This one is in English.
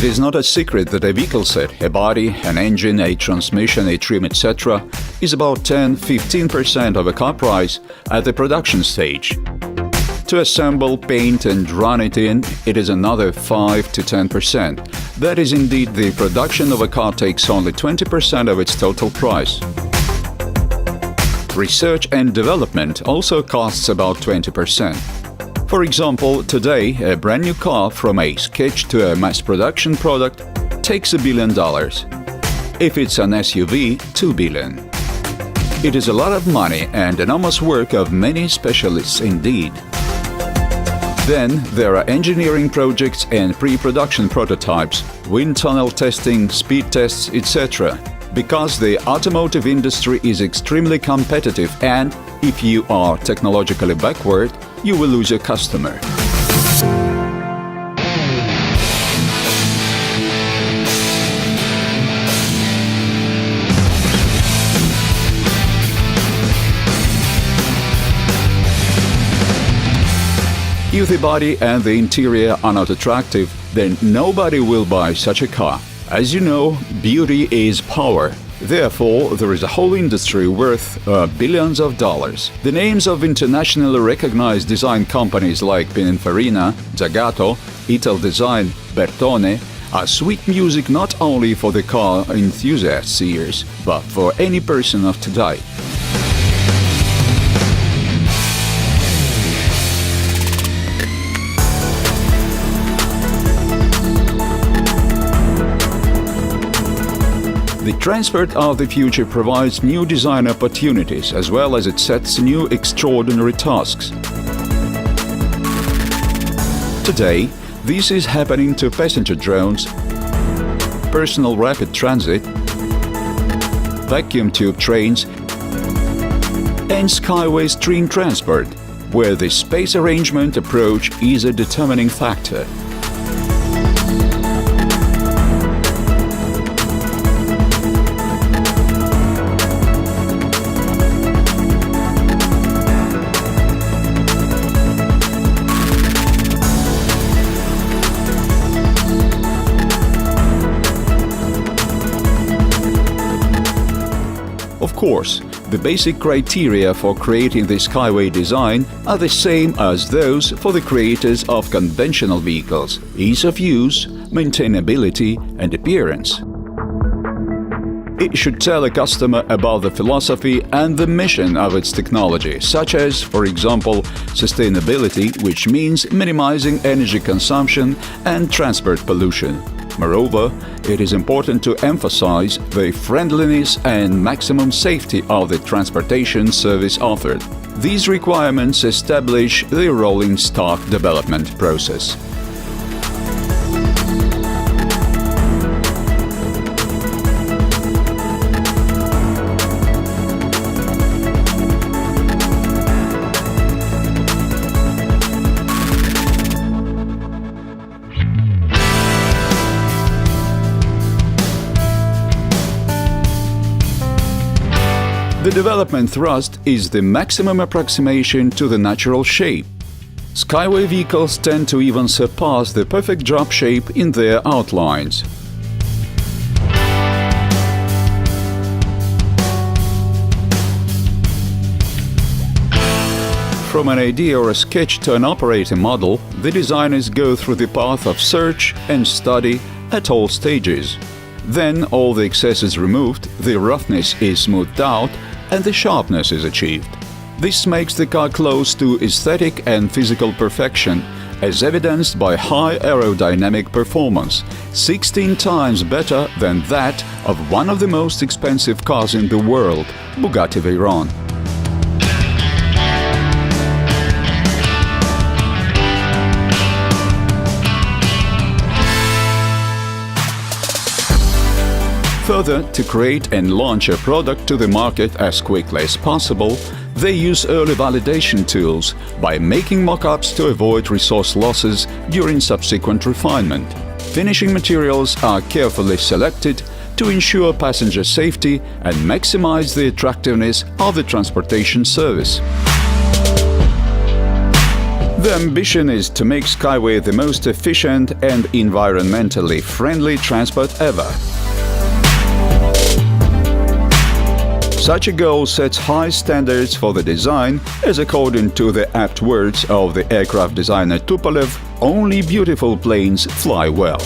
It is not a secret that a vehicle set, a body, an engine, a transmission, a trim, etc., is about 10–15% of a car price at the production stage. To assemble, paint and run it in, it is another 5–10%. That is indeed, the production of a car takes only 20% of its total price. Research and development also costs about 20%. For example, today, a brand new car from a sketch to a mass production product takes $1 billion. If it's an SUV, $2 billion. It is a lot of money and enormous work of many specialists indeed. Then there are engineering projects and pre-production prototypes, wind tunnel testing, speed tests, etc. Because the automotive industry is extremely competitive and, if you are technologically backward, you will lose your customer. If the body and the interior are not attractive, then nobody will buy such a car. As you know, beauty is power. Therefore, there is a whole industry worth billions of dollars. The names of internationally recognized design companies like Pininfarina, Zagato, Italdesign, Bertone are sweet music not only for the car enthusiast's ears, but for any person of today. The transport of the future provides new design opportunities as well as it sets new extraordinary tasks. Today, this is happening to passenger drones, personal rapid transit, vacuum tube trains, and skyway stream transport, where the space arrangement approach is a determining factor. Of course, the basic criteria for creating the skyway design are the same as those for the creators of conventional vehicles: ease of use, maintainability, and appearance. It should tell a customer about the philosophy and the mission of its technology, such as, for example, sustainability, which means minimizing energy consumption and transport pollution. Moreover, it is important to emphasize the friendliness and maximum safety of the transportation service offered. These requirements establish the rolling stock development process. The development thrust is the maximum approximation to the natural shape. Skyway vehicles tend to even surpass the perfect drop shape in their outlines. From an idea or a sketch to an operating model, the designers go through the path of search and study at all stages. Then all the excess is removed, the roughness is smoothed out, and the sharpness is achieved. This makes the car close to aesthetic and physical perfection, as evidenced by high aerodynamic performance, 16 times better than that of one of the most expensive cars in the world, Bugatti Veyron. Further, to create and launch a product to the market as quickly as possible, they use early validation tools by making mock-ups to avoid resource losses during subsequent refinement. Finishing materials are carefully selected to ensure passenger safety and maximize the attractiveness of the transportation service. The ambition is to make Skyway the most efficient and environmentally friendly transport ever. Such a goal sets high standards for the design, as according to the apt words of the aircraft designer Tupolev, only beautiful planes fly well.